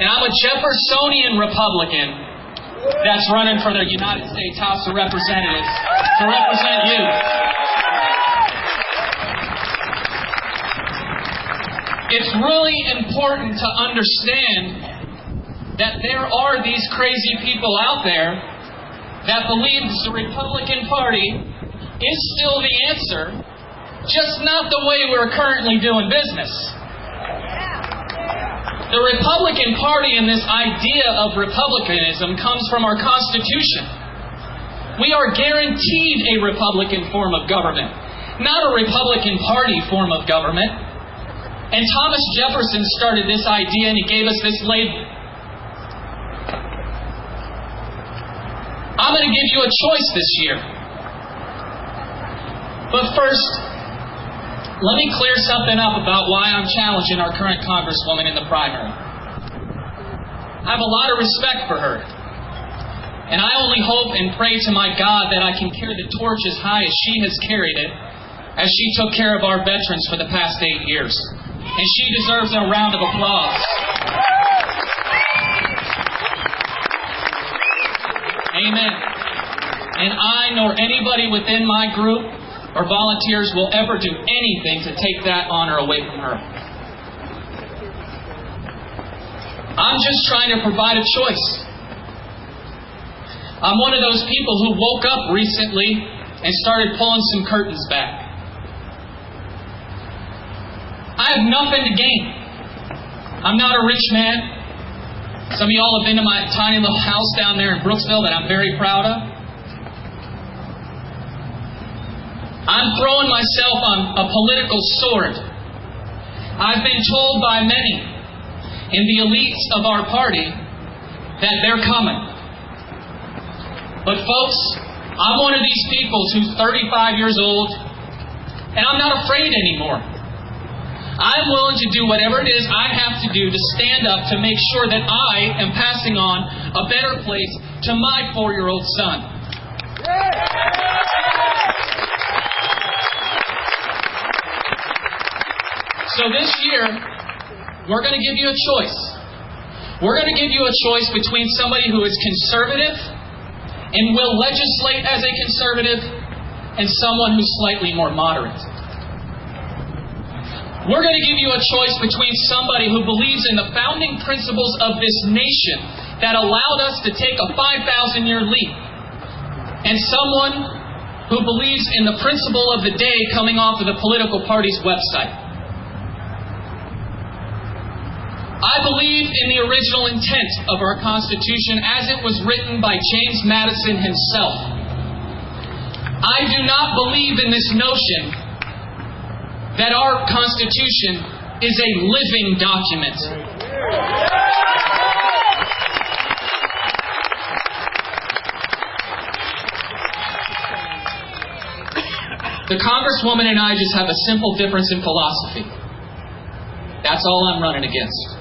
And I'm a Jeffersonian Republican that's running for the United States House of Representatives to represent you. It's really important to understand that there are these crazy people out there that believe the Republican Party is still the answer, just not the way we're currently doing business. The Republican Party and this idea of republicanism comes from our Constitution. We are guaranteed a Republican form of government, not a Republican Party form of government. And Thomas Jefferson started this idea and he gave us this label. I'm going to give you a choice this year. But first, let me clear something up about why I'm challenging our current Congresswoman in the primary. I have a lot of respect for her. And I only hope and pray to my God that I can carry the torch as high as she has carried it, as she took care of our veterans for the past 8 years. And she deserves a round of applause. Amen. And I nor anybody within my group or volunteers will ever do anything to take that honor away from her. I'm just trying to provide a choice. I'm one of those people who woke up recently and started pulling some curtains back. I have nothing to gain. I'm not a rich man. Some of y'all have been to my tiny little house down there in Brooksville that I'm very proud of. I'm throwing myself on a political sword. I've been told by many in the elites of our party that they're coming. But folks, I'm one of these people who's 35 years old, and I'm not afraid anymore. I'm willing to do whatever it is I have to do to stand up to make sure that I am passing on a better place to my 4-year-old son. So this year, we're going to give you a choice. We're going to give you a choice between somebody who is conservative and will legislate as a conservative and someone who's slightly more moderate. We're going to give you a choice between somebody who believes in the founding principles of this nation that allowed us to take a 5,000-year leap, and someone who believes in the principle of the day coming off of the political party's website. I believe in the original intent of our Constitution as it was written by James Madison himself. I do not believe in this notion that our Constitution is a living document. The Congresswoman and I just have a simple difference in philosophy. That's all I'm running against.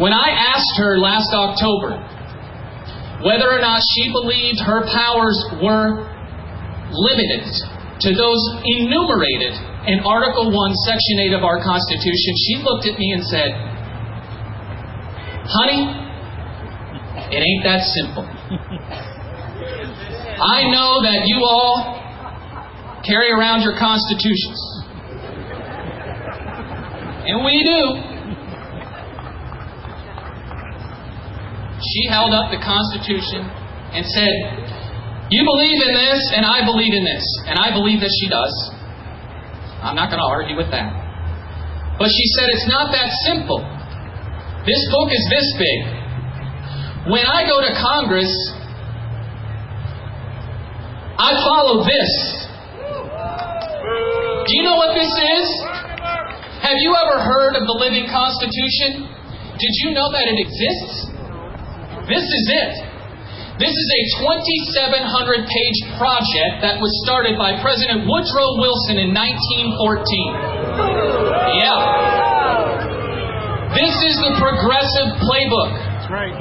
When I asked her last October whether or not she believed her powers were limited to those enumerated in Article 1, Section 8 of our Constitution, she looked at me and said, "Honey, it ain't that simple. I know that you all carry around your constitutions. And we do." She held up the Constitution and said, "You believe in this, and I believe in this." And I believe that she does. I'm not going to argue with that. But she said, "It's not that simple. This book is this big. When I go to Congress, I follow this." Do you know what this is? Have you ever heard of the living Constitution? Did you know that it exists? This is it. This is a 2,700-page project that was started by President Woodrow Wilson in 1914. Yeah. This is the progressive playbook. That's right.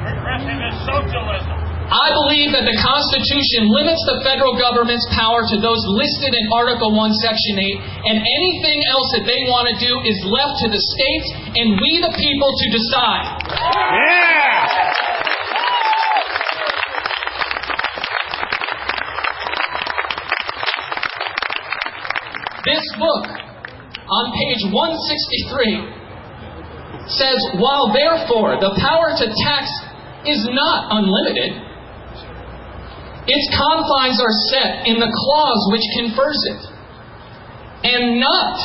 Progressive is socialism. I believe that the Constitution limits the federal government's power to those listed in Article 1, Section 8, and anything else that they want to do is left to the states and we the people to decide. Yeah! This book, on page 163, says, while therefore the power to tax is not unlimited, its confines are set in the clause which confers it, and not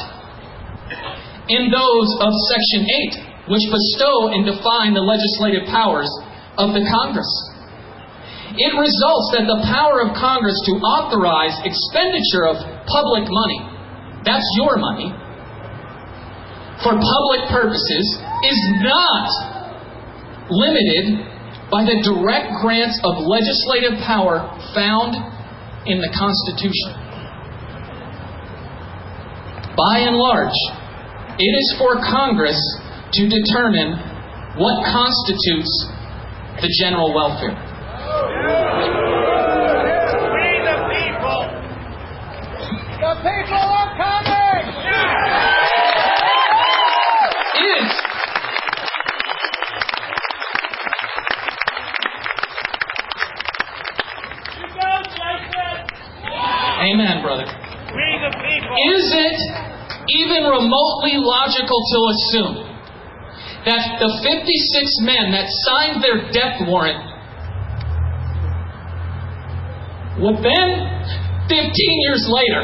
in those of Section 8, which bestow and define the legislative powers of the Congress. It results that the power of Congress to authorize expenditure of public money, that's your money, for public purposes, is not limited by the direct grants of legislative power found in the Constitution. By and large, it is for Congress to determine what constitutes the general welfare. We the people! The people are coming! Amen, brother. We the people! Is it even remotely logical to assume that the 56 men that signed their death warrant would then, 15 years later,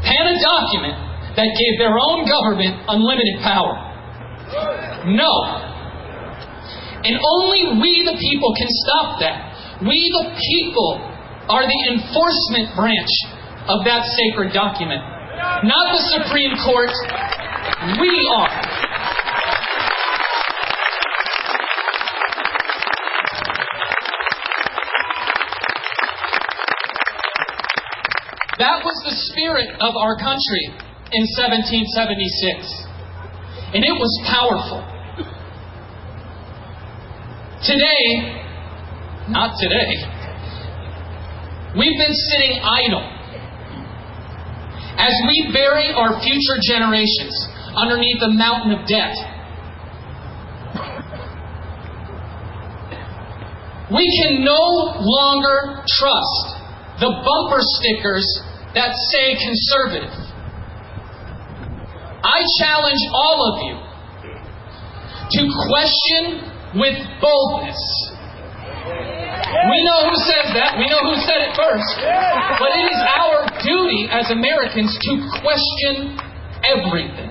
pen a document that gave their own government unlimited power? No. And only we the people can stop that. We the people are the enforcement branch of that sacred document. Not the Supreme Court. We are. That was the spirit of our country in 1776. And it was powerful. Today, not today, we've been sitting idle as we bury our future generations underneath a mountain of debt. We can no longer trust the bumper stickers that say conservative. I challenge all of you to question with boldness. We know who says that. We know who said it first. But it is our duty as Americans to question everything.